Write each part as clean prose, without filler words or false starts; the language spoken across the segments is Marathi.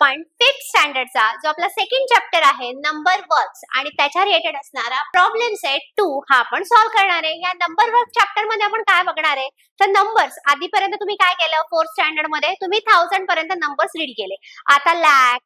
आपण 5th स्टँडर्डचा जो आपला सेकंड चॅप्टर आहे नंबर वर्क्स आणि त्याच्या रिलेटेड असणारा प्रॉब्लेम सेट 2 हा आपण सॉल्व्ह करणार आहे. या नंबर वर्क चॅप्टर मध्ये आपण काय बघणार आहे तर नंबर्स आधीपर्यंत तुम्ही काय केलं 4th स्टँडर्ड मध्ये तुम्ही 1000 पर्यंत नंबर्स रीड केले. आता लाख,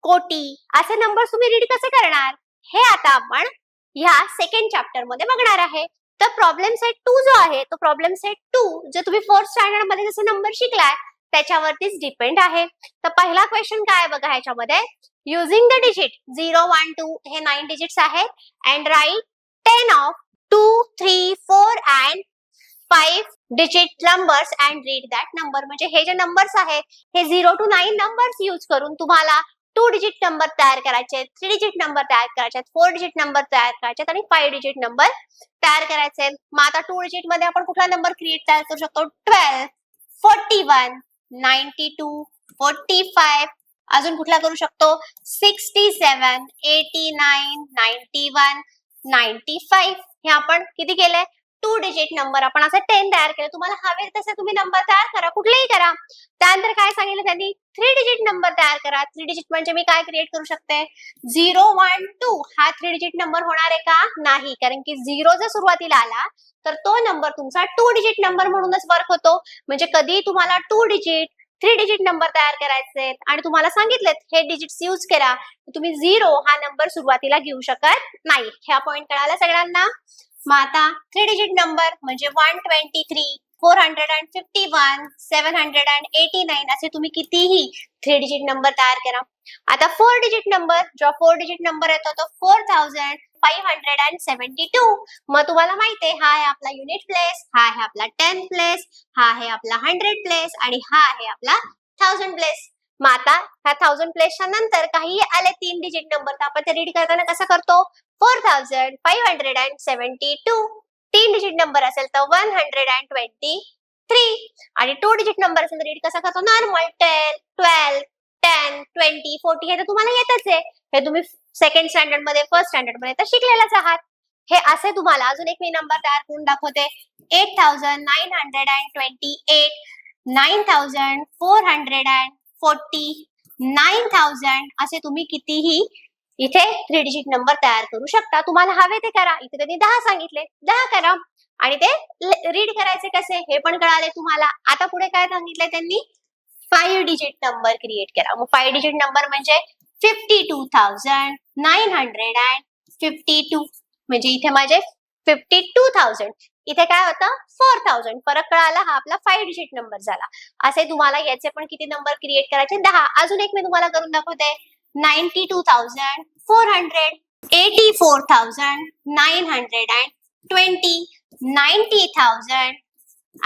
कोटी असे नंबर्स तुम्ही रीड कसे करणार हे आता आपण या सेकंड चॅप्टर मध्ये बघणार आहे. तर प्रॉब्लेम सेट 2 जो आहे तो प्रॉब्लेम सेट 2 जो तुम्ही 4th स्टँडर्ड मध्ये जसे नंबर शिकलाय त्याच्यावरतीच डिपेंड आहे. तर पहिला क्वेश्चन काय आहे बघा ह्याच्यामध्ये युजिंग द डिजिट 0 1 2 हे 9 डिजिट्स आहेत and write 10 of 2 3 4 and 5 digit numbers and read that number. म्हणजे हे जे नंबर्स आहेत हे 0 to 9 नंबर्स यूज करून तुम्हाला 2 डिजिट नंबर तयार करायचे, 3 डिजिट नंबर तयार करायचे, 4 डिजिट नंबर तयार करायचे आणि 5 डिजिट नंबर तयार करायचे. मग आता 2 डिजिट मध्ये आपण कुठला नंबर क्रिएट तयार करू शकतो 12 41 92 45 अजून कुठला करू शकतो 67 89 91 95. हे आपण किती केलंय 2 डिजिट नंबर आपण असं 10 तयार केलं. तुम्हाला हवे तसे तुम्ही नंबर तयार करा कुठलेही करा. त्यानंतर काय सांगितलं त्यांनी 3 डिजिट नंबर तयार करा. 3 डिजिट म्हणजे मी काय क्रिएट करू शकते 0 1 2 हा 3 डिजिट नंबर होणार आहे का नाही कारण की 0 जर सुरुवातीला आला तर तो नंबर तुमचा 2 डिजिट नंबर म्हणूनच वर्क होतो. म्हणजे कधी तुम्हाला 2 डिजिट 3 डिजिट नंबर तयार करायचे आणि तुम्हाला सांगितलेत हे डिजिट्स यूज करा तुम्ही 0 हा नंबर सुरुवातीला घेऊ शकत नाही. हा पॉइंट कळाला सगळ्यांना. मग आता 3 डिजिट नंबर म्हणजे 123 451 789 असे तुम्ही कितीही 3 डिजिट नंबर तयार करा. आता 4 डिजिट नंबर जो 4 डिजिट नंबर येतो तो 4572. मग तुम्हाला माहिती आहे हा आहे आपला युनिट प्लेस, हा आहे आपला 10 प्लेस, हा आहे आपला 100 प्लेस आणि हा आहे आपला 1000 प्लेस. मग आता ह्या 1000 प्लेसच्या नंतर काही आले 3 डिजिट नंबर तर आपण ते रीड करताना कसं करतो 4572. 3 डिजिट नंबर असेल तर 123 आणि 2 डिजिट नंबर असेल तर रीड कसा करतो नॉर्मल 10 12 10 20 40 हे तर तुम्हाला येतच आहे. हे तुम्ही सेकंड स्टँडर्ड मध्ये फर्स्ट स्टँडर्ड मध्ये तर शिकलेलाच आहात. हे असे तुम्हाला अजून एक मी नंबर तयार करून दाखवते 8928 9440 9000 असे तुम्ही कितीही इथे 3 डिजिट नंबर तयार करू शकता. तुम्हाला हवे ते करा. इथे त्यांनी 10 सांगितले 10 करा आणि ते रीड करायचे कसे हे पण कळाले तुम्हाला. आता पुढे काय सांगितलंय त्यांनी 5 डिजिट नंबर क्रिएट करा. मग 5 डिजिट नंबर म्हणजे 52952 म्हणजे इथे माझे 52000 इथे काय होतं 4000 फरक कळाला. हा आपला 5 डिजिट नंबर झाला. असे तुम्हाला याचे पण किती नंबर क्रिएट करायचे 10. अजून एक मी तुम्हाला करून दाखवते 92400 84920 90000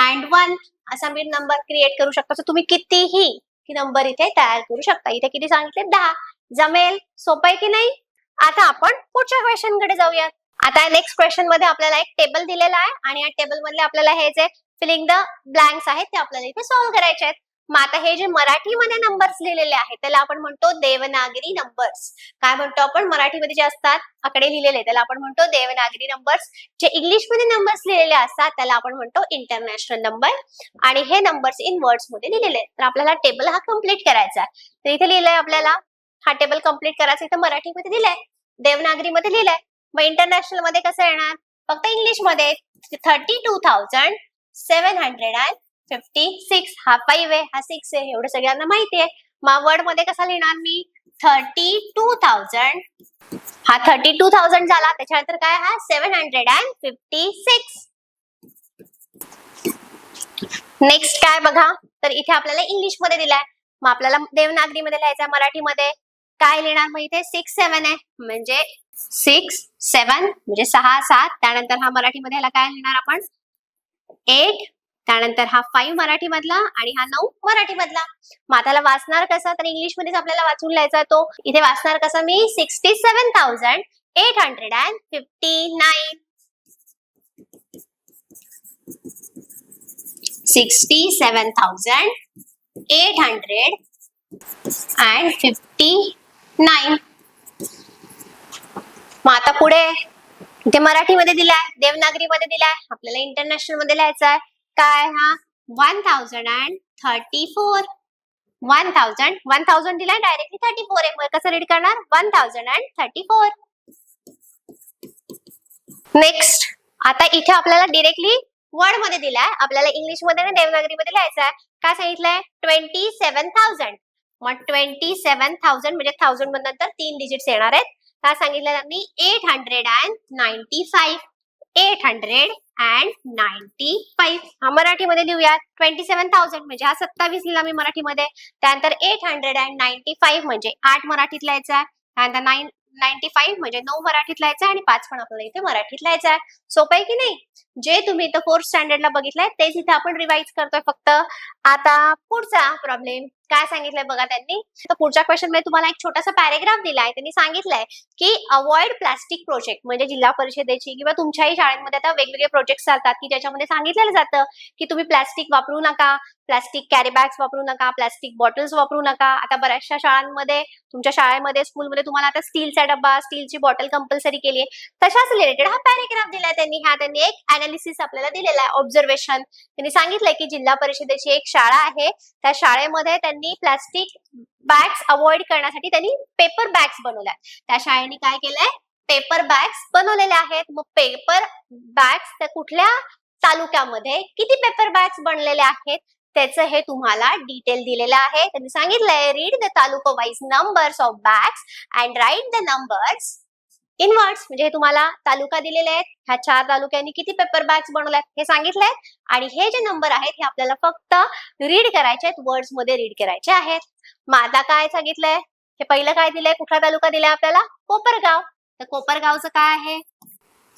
and 1 असा मी नंबर क्रिएट करू शकता. तर तुम्ही कितीही नंबर इथे तयार करू शकता. इथे किती सांगितले 10. जमेल सोपं आहे की नाही. आता आपण पुढच्या क्वेश्चन कडे जाऊयात. आता नेक्स्ट क्वेश्चन मध्ये आपल्याला एक टेबल दिलेला आहे आणि या टेबल मधले आपल्याला हे जे फिलिंग द ब्लँक्स आहेत ते आपल्याला इथे सॉल्व्ह करायचे आहेत. मग आता हे जे मराठीमध्ये नंबर्स लिहिलेले आहेत त्याला आपण म्हणतो देवनागरी नंबर्स. काय म्हणतो आपण मराठीमध्ये जे असतात आकडे लिहिलेले त्याला आपण म्हणतो देवनागरी नंबर्स. जे इंग्लिश मध्ये नंबर्स लिहिलेले असतात त्याला आपण म्हणतो इंटरनॅशनल नंबर. आणि हे नंबर्स इन वर्ड्स मध्ये लिहिलेले तर आपल्याला टेबल हा कम्प्लीट करायचा आहे. तर इथे लिहिलंय आपल्याला हा टेबल कम्प्लीट करायचा. इथे मराठीमध्ये लिहिलंय देवनागरी मध्ये लिहिलंय. मग इंटरनॅशनल मध्ये कसं येणार फक्त इंग्लिश मध्ये 32756 हा 5 आहे हा 6 आहे एवढं सगळ्यांना माहिती आहे. मग वर्ड मध्ये कसा लिहिणार मी 32000 हा 32000 झाला. त्याच्यानंतर काय हा 756. नेक्स्ट काय बघा तर इथे आपल्याला इंग्लिश मध्ये दिलाय. मग आपल्याला देवनागरी मध्ये लिहायचं मराठीमध्ये काय लिहिणार मग इथे 6 7 आहे म्हणजे 6 7 म्हणजे 6 7. त्यानंतर हा मराठीमध्ये ह्याला काय लिहिणार आपण 8. त्यानंतर हा 5 मराठी मधला आणि हा 9 मराठी मधला. मग त्याला वाचणार कसं तर इंग्लिश मध्येच आपल्याला वाचून लिहायचा तो. इथे वाचणार कसं मी 67859 67859. मग आता पुढे इथे मराठीमध्ये दिलाय देवनागरी मध्ये दिलाय आपल्याला इंटरनॅशनल मध्ये लिहायचा आहे काय हा 1034. 1000 दिलाय डायरेक्टली 34 आहे, मग कसं रीड करणार 1034. नेक्स्ट, आता इथे आपल्याला डिरेक्टली वर्ड मध्ये दिलाय, आपल्याला इंग्लिश मध्ये ना देवनागरी मध्ये लिहायचं आहे. काय सांगितलंय 27,000. मग 27,000 म्हणजे 1000 नंतर 3 डिजिट्स येणार आहेत. काय सांगितलं त्यांनी 895. 895 हा मराठीमध्ये लिहूयात. 27,000 म्हणजे हा 27 लिहिला मी मराठीमध्ये. त्यानंतर 895 म्हणजे 8 मराठीत लिहायचा आहे. त्यानंतर 95 म्हणजे 9 मराठीत लिहायचं आणि 5 पण आपल्याला इथे मराठीत लिहायचं आहे. सोपं आहे की नाही? जे तुम्ही इथं 4th स्टँडर्डला बघितलंय तेच इथे आपण रिवाइज करतोय फक्त. आता पुढचा प्रॉब्लेम काय सांगितलंय बघा त्यांनी. तर पुढच्या क्वेश्चन मध्ये तुम्हाला एक छोटासा पॅरेग्राफ दिलाय. त्यांनी सांगितलंय की अवॉइड प्लास्टिक प्रोजेक्ट, म्हणजे जिल्हा परिषदेची किंवा तुमच्याही शाळेमध्ये आता वेगवेगळे प्रोजेक्ट चालतात की ज्याच्यामध्ये सांगितलेलं जातं की तुम्ही प्लास्टिक वापरू नका, प्लास्टिक कॅरी बॅग्स वापरू नका, प्लास्टिक बॉटल्स वापरू नका. आता बऱ्याचशा शाळांमध्ये, तुमच्या शाळेमध्ये, स्कूलमध्ये तुम्हाला आता स्टीलचा डब्बा, स्टीलची बॉटल कंपल्सरी केली आहे. तशाच रिलेटेड हा पॅरेग्राफ दिलाय त्यांनी. त्यांनी एक अनालिसिस आपल्याला दिलेला आहे, ऑब्झर्वेशन. त्यांनी सांगितलंय की जिल्हा परिषदेची एक शाळा आहे, त्या शाळेमध्ये त्यांनी प्लास्टिक बॅग्स अवॉइड करण्यासाठी त्यांनी पेपर बॅग्स बनवल्या. त्या शाळेने काय केलंय, पेपर बॅग्स बनवलेल्या आहेत. मग पेपर बॅग्स त्या कुठल्या तालुक्यामध्ये किती पेपर बॅग्स बनलेले आहेत त्याचं हे तुम्हाला डिटेल दिलेलं आहे. त्यांनी सांगितलंय read the taluka wise numbers of bags and write the numbers in words. म्हणजे हे तुम्हाला तालुका दिलेले आहेत, ह्या 4 तालुक्यांनी किती पेपर बॅग्स बनवल्यात हे सांगितलंय आणि हे जे नंबर आहेत हे आपल्याला फक्त रीड करायचे आहेत, वर्ड्स मध्ये रीड करायचे आहेत. मग आता काय सांगितलंय, हे पहिलं काय दिलंय, कुठला तालुका दिलाय आपल्याला, कोपरगाव. तर कोपरगावचं काय आहे,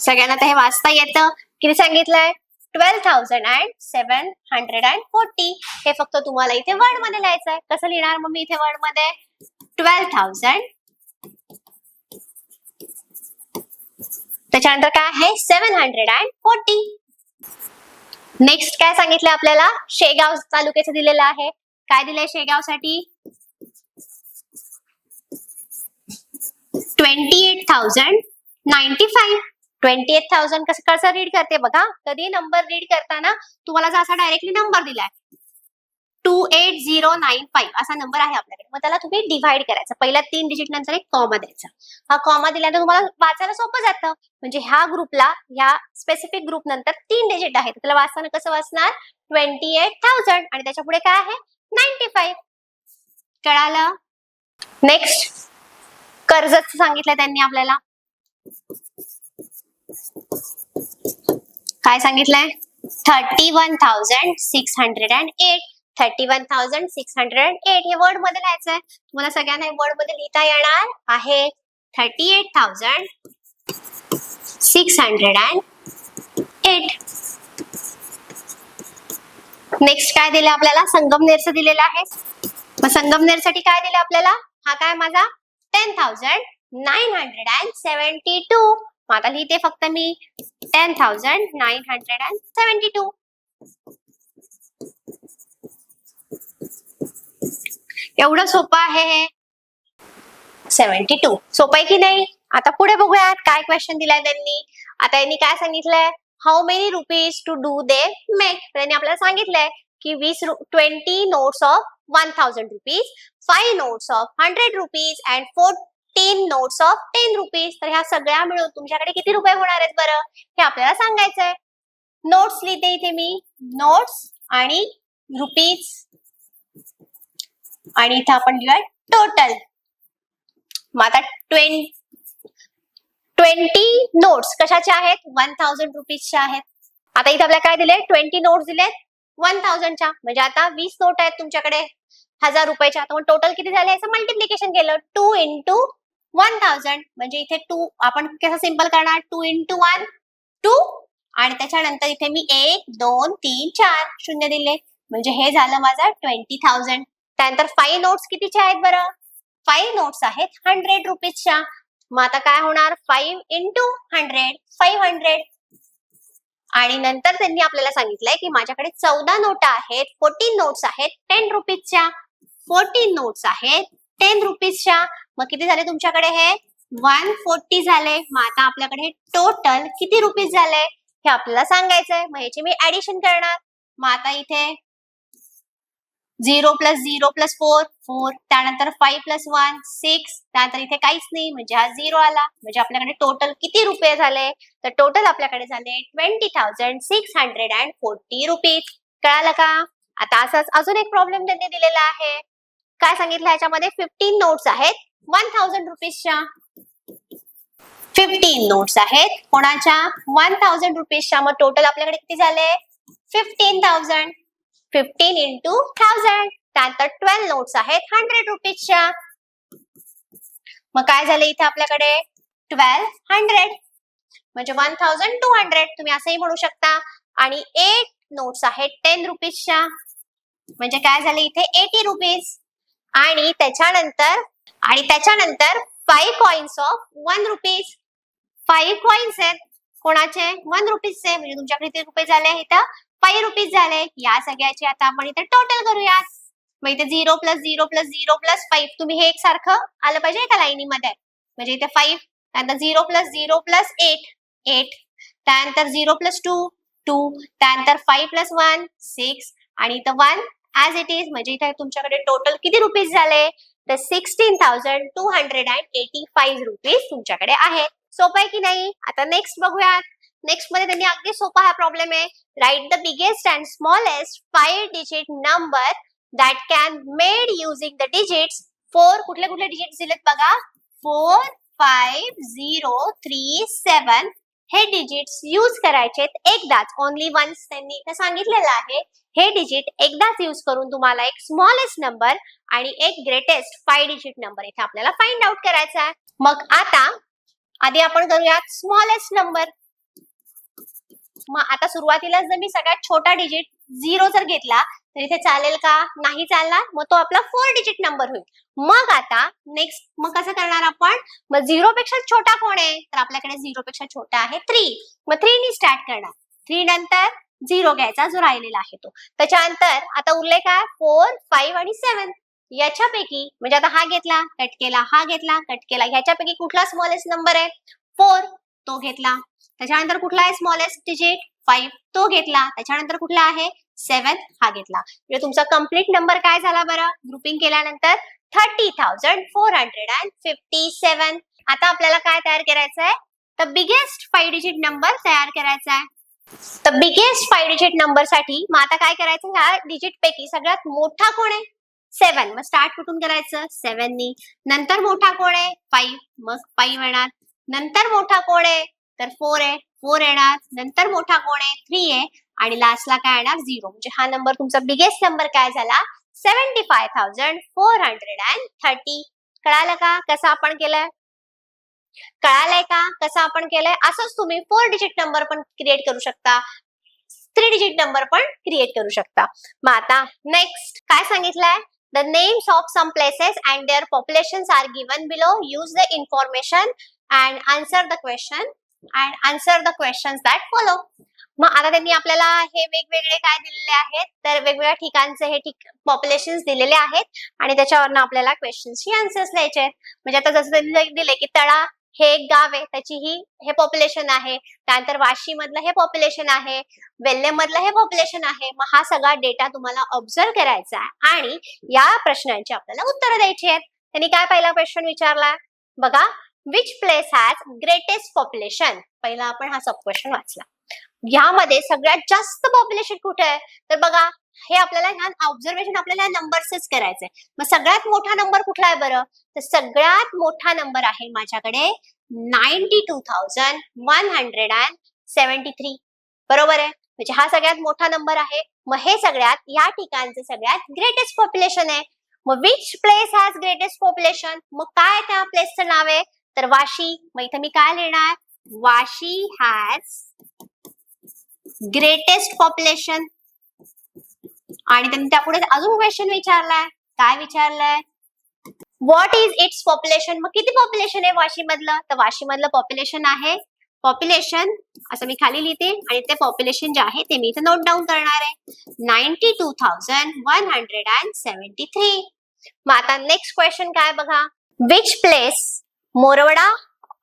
सगळ्यांना तर हे वाचता येतं. किती सांगितलंय 12,740. हे फक्त तुम्हाला इथे वर्ड मध्ये लिहायचं आहे. कसं लिहिणार मग मी इथे वर्ड मध्ये 12,000, त्याच्यानंतर काय आहे 740. नेक्स्ट काय सांगितलं आपल्याला, शेगाव तालुक्याचं दिलेलं आहे. काय दिलंय शेगावसाठी 28,095. 28,000 कसं रीड करते बघा. कधी नंबर रीड करताना तुम्हाला जर असा डायरेक्टली नंबर दिलाय 28095 असा नंबर आहे आपल्याकडे, मग त्याला तुम्ही डिव्हाइड करायचं. पहिल्या 3 डिजिट नंतर एक कॉमा द्यायचा. हा कॉमा दिल्यानंतर तुम्हाला वाचायला सोपं जातं. म्हणजे ह्या ग्रुपला, ह्या स्पेसिफिक ग्रुप नंतर 3 डिजिट आहेत, त्याला वाचताना कसं वाचणार 28,000 आणि त्याच्या पुढे काय आहे 95. कळालं? नेक्स्ट कर्जत सांगितलं त्यांनी आपल्याला. काय सांगितलंय 31,608. 31,608 हे वर्ड मध्ये लिहायचंय. तुम्हाला सगळ्यांना वर्ड मध्ये लिहिता येणार आहे 38,608. नेक्स्ट काय दिलं आपल्याला, संगमनेरचं दिलेलं आहे. मग संगमनेरसाठी काय दिलं आपल्याला, हा काय माझा 10,972. मग आता लिहिते फक्त मी 10,972. एवढं सोपं आहे हे 72. सोपं आहे की नाही? आता पुढे बघूयात काय क्वेश्चन दिलाय त्यांनी. आता यांनी काय सांगितलंय, how many rupees to do they make. त्यांनी आपल्याला सांगितलंय की 20 notes of 1000 rupees, 5 notes of 100 rupees and 14 notes of 10 rupees. तर ह्या सगळ्या मिळून तुमच्याकडे किती रुपये होणार आहेत बरं, हे आपल्याला सांगायचंय. नोट्स लिहिते इथे मी, नोट्स आणि रुपीज, आणि इथे आपण लिहूया टोटल. मग आता 20 नोट्स कशाचे आहेत 1000 रुपीजचे आहेत. आता इथे आपल्याला काय दिले 20 नोट्स दिलेत 1000च्या. म्हणजे आता 20 नोट आहेत तुमच्याकडे 1000 रुपयाच्या. तर टोटल किती झाले याचं मल्टिप्लिकेशन केलं 2 into 1000. म्हणजे इथे 2 आपण कसं सिंपल करणार 2 into 1 2 आणि त्याच्यानंतर इथे मी 1 2 3 4 शून्य दिले. म्हणजे हे झालं माझं 20,000. त्यानंतर 5 नोट्स कितीचे आहेत बरं, 5 नोट्स आहेत 100 रुपीजच्या. मग आता काय होणार 5 into 100 500. आणि नंतर त्यांनी आपल्याला सांगितलंय की माझ्याकडे 14 नोटा आहेत, 14 नोट्स आहेत 10 रुपीजच्या. 14 नोट्स आहेत 10 रुपीजच्या. मग किती झाले तुमच्याकडे हे 140 झाले. मग आता आपल्याकडे टोटल किती रुपीज झाले हे आपल्याला सांगायचंय. मग ह्याची मी ऍडिशन करणार. मग आता इथे 0 प्लस 0 प्लस 4 4, त्यानंतर 5 प्लस 1 6, त्यानंतर इथे काहीच नाही म्हणजे हा 0 आला. म्हणजे आपल्याकडे टोटल किती रुपये झाले? तर टोटल आपल्याकडे झाले 20,640 रुपीज. कळालं का? आता असंच अजून एक प्रॉब्लेम त्यांनी दिलेला आहे. काय सांगितलं ह्याच्यामध्ये 15 नोट्स आहेत 1000 रुपीजच्या. 15 नोट्स आहेत कोणाच्या? 1000 रुपीजच्या. मग टोटल आपल्याकडे किती झाले? 15,000. 15 into 1000. त्यानंतर 12 नोट्स आहेत 100 रुपीजच्या. मग काय झाले इथे आपल्याकडे? 1200 म्हणजे 1200 तुम्ही असंही म्हणू शकता. आणि 8 नोट्स आहेत 10 रुपीजच्या. म्हणजे काय झाले इथे? 80 रुपीज. आणि त्याच्यानंतर 5 कॉइन्स ऑफ 1 रुपीज. 5 कॉइन्स आहेत कोणाचे? 1 रुपीजचे. म्हणजे तुमच्याकडे किती रुपये झाले? इथं 5 रुपीज झाले. या सगळ्याची आता आपण इथे टोटल करूयात. मग इथे 0 प्लस 0 प्लस 0 प्लस 5 तुम्ही हे एकसारखं आलं पाहिजे एका लाईनीमध्ये. म्हणजे इथे 5, त्यानंतर 0 प्लस 0 प्लस 8 8, त्यानंतर 0 प्लस 2 2, त्यानंतर 5 प्लस 1 6 आणि इथं 1 ऍज इट इज. म्हणजे इथे तुमच्याकडे टोटल किती रुपीज झाले? तर 16,285 रुपीज तुमच्याकडे आहेत. सोपं आहे की नाही? आता नेक्स्ट बघूयात. नेक्स्ट मध्ये त्यांनी अगदी सोपा हा प्रॉब्लेम आहे. Write the biggest and smallest 5 digit number that can made using the digits 4. कुठले कुठले डिजिट्स दिलेत बघा? 4 5 0 3 7 हे डिजिट्स यूज करायचे एकदाच, ओनली वन्स. त्यांनी इथे सांगितलेलं आहे हे डिजिट एकदाच यूज करून तुम्हाला एक स्मॉलेस्ट नंबर आणि एक ग्रेटेस्ट 5 डिजिट नंबर इथे आपल्याला फाइंड आउट करायचा आहे. मग आता आधी आपण करूयात स्मॉलेस्ट नंबर. मग आता सुरुवातीला जर मी सगळ्यात छोटा डिजिट 0 जर घेतला तर इथे चालेल का? नाही चालणार. मग तो आपला 4 डिजिट नंबर होईल. मग आता नेक्स्ट मग कसं करणार आपण? मग 0 पेक्षा छोटा कोण आहे? तर आपल्याकडे 0 पेक्षा छोटा आहे 3. मग 3 नी स्टार्ट करणार. 3 नंतर 0 घ्यायचा जो राहिलेला आहे तो. त्याच्यानंतर आता उरले काय? 4 5 आणि 7. याच्यापैकी म्हणजे आता हा घेतला कट केला, हा घेतला कट केला, ह्याच्यापैकी कुठला स्मॉलेस्ट नंबर आहे? 4 तो घेतला. त्याच्यानंतर कुठला आहे स्मॉलेस्ट डिजिट? 5 तो घेतला. त्याच्यानंतर कुठला आहे? 7 हा घेतला. म्हणजे तुमचा कंप्लीट नंबर काय झाला बरं? ग्रुपिंग केल्यानंतर 30,457. आता आपल्याला काय तयार करायचं आहे? तर बिगेस्ट 5 डिजिट नंबर तयार करायचा आहे. तर बिगेस्ट 5 डिजिट नंबर साठी मग आता काय करायचं? ह्या डिजिट पैकी सगळ्यात मोठा कोण आहे? 7. मग स्टार्ट कुठून करायचं? 7 नी. नंतर मोठा कोण आहे? 5. मग 5 येणार. नंतर मोठा कोण आहे? तर 4 आहे. 4 येणार. नंतर मोठा कोण आहे? 3 आहे. आणि लास्टला काय येणार? 0. म्हणजे हा नंबर तुमचा बिगेस्ट नंबर काय झाला? 75,430. कळालं का कसं आपण केलंय? कळालंय का कसं आपण केलंय? असंच तुम्ही 4 डिजिट नंबर पण क्रिएट करू शकता, 3 डिजिट नंबर पण क्रिएट करू शकता. मग आता नेक्स्ट काय सांगितलंय? The names of some places and their populations are given below. Use the information and answer the questions that follow. मग आता त्यांनी आपल्याला हे वेगवेगळे काय दिलेले आहेत? तर वेगवेगळ्या ठिकाणचे हे पॉप्युलेशन्स दिलेले आहेत आणि त्याच्यावरनं आपल्याला क्वेश्चन्सची आन्सर्स लिहायचे आहेत. म्हणजे आता जसं त्यांनी दिले की तळा हे एक गाव आहे, त्याची हे पॉप्युलेशन आहे. त्यानंतर वाशी मधलं हे पॉप्युलेशन आहे, वेल्हे मधलं हे पॉप्युलेशन आहे. मग हा सगळा डेटा तुम्हाला ऑब्झर्व करायचा आहे आणि या प्रश्नांची आपल्याला उत्तरं द्यायची आहेत. त्यांनी काय पहिला क्वेश्चन विचारला बघा? Which place has greatest population. पहिला आपण हा सब क्वेश्चन वाचला. यामध्ये सगळ्यात जास्त पॉप्युलेशन कुठे आहे? तर बघा हे आपल्याला ह्या ऑब्झर्वेशन आपल्याला नंबर्सच करायचंय. मग सगळ्यात मोठा नंबर कुठला आहे बरं? तर सगळ्यात मोठा नंबर आहे माझ्याकडे 92,173. बरोबर आहे. म्हणजे हा सगळ्यात मोठा नंबर आहे. मग हे सगळ्यात या ठिकाणचे सगळ्यात ग्रेटेस्ट पॉप्युलेशन आहे. मग which place has greatest population? मग काय त्या प्लेसचं नाव आहे? तर वाशी. मग इथे मी काय लिहिणार? Vashi has greatest population. आणि त्यांनी त्यापुढे अजून क्वेश्चन विचारलाय. काय विचारलंय? What is its population. मग किती पॉप्युलेशन आहे वाशी मधलं? तर वाशी मधलं पॉप्युलेशन आहे, पॉप्युलेशन असं मी खाली लिहिते आणि ते पॉप्युलेशन जे आहे ते मी इथे नोट डाऊन करणार आहे, 92,173. मग आता नेक्स्ट क्वेश्चन काय बघा? विच प्लेस मोरवडा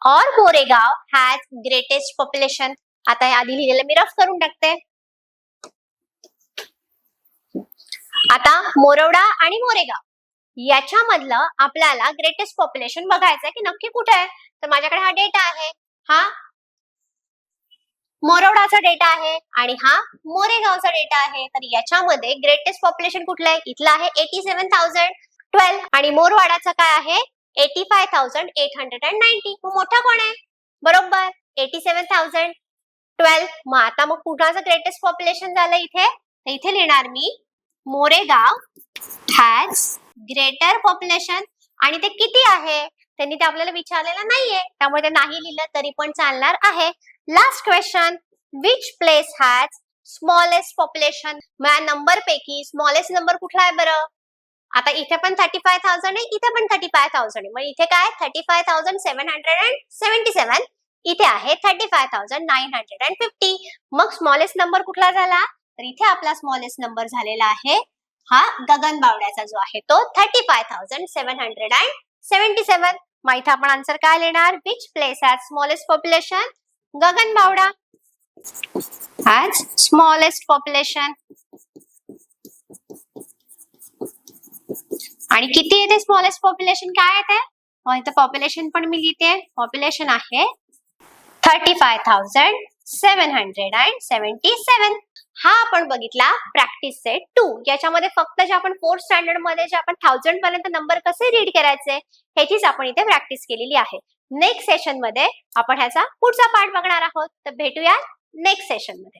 और मोरेगाव हॅज ग्रेटेस्ट पॉप्युलेशन. आता आधी लिहिलेलं मी रफ करून टाकते. आता मोरवडा आणि मोरेगाव याच्यामधलं आपल्याला ग्रेटेस्ट पॉप्युलेशन बघायचं आहे की नक्की कुठे आहे. तर माझ्याकडे हा डेटा आहे, हा मोरवडाचा डेटा आहे आणि हा मोरेगावचा डेटा आहे. तर याच्यामध्ये ग्रेटेस्ट पॉप्युलेशन कुठलं आहे? इथलं आहे 87,012 आणि मोरवाडाचं काय आहे? 85,890. मग मोठा कोण आहे? बरोबर 87,012. मग कुणाचं ग्रेटेस्ट पॉप्युलेशन झालं इथे? तर इथे लिहिणार मी मोरेगाव हॅज ग्रेटर पॉप्युलेशन. आणि ते किती आहे त्यांनी ते आपल्याला विचारलेलं नाहीये, त्यामुळे ते नाही लिहिलं तरी पण चालणार आहे. Last question, which place has smallest population? या नंबर पैकी स्मॉलेस्ट नंबर कुठला आहे बरं? आता इथे पण 35,000 आहे, इथे पण 35,000 आहे. मग इथे काय 35,777, इथे आहे 35,950. मग स्मॉलेस्ट नंबर कुठला झाला? तर इथे आपला स्मॉलेस्ट नंबर झालेला आहे हा गगनबावड्याचा जो आहे तो 35,777. मग इथे आपण आन्सर काय लिहिणार? Which place has smallest population? Gaganbawada has smallest population. आणि किती येते स्मॉलेस्ट पॉप्युलेशन काय येते? इथे पॉप्युलेशन पण मी लिहिते. पॉप्युलेशन आहे 35,777. हा आपण बघितला प्रॅक्टिस सेट 2. याच्यामध्ये फक्त जे आपण 4th स्टँडर्ड मध्ये जे आपण 1000 पर्यंत नंबर कसे रीड करायचे ह्याचीच आपण इथे प्रॅक्टिस केलेली आहे. नेक्स्ट सेशन मध्ये आपण ह्याचा पुढचा पार्ट बघणार आहोत. तर भेटूया नेक्स्ट सेशन मध्ये.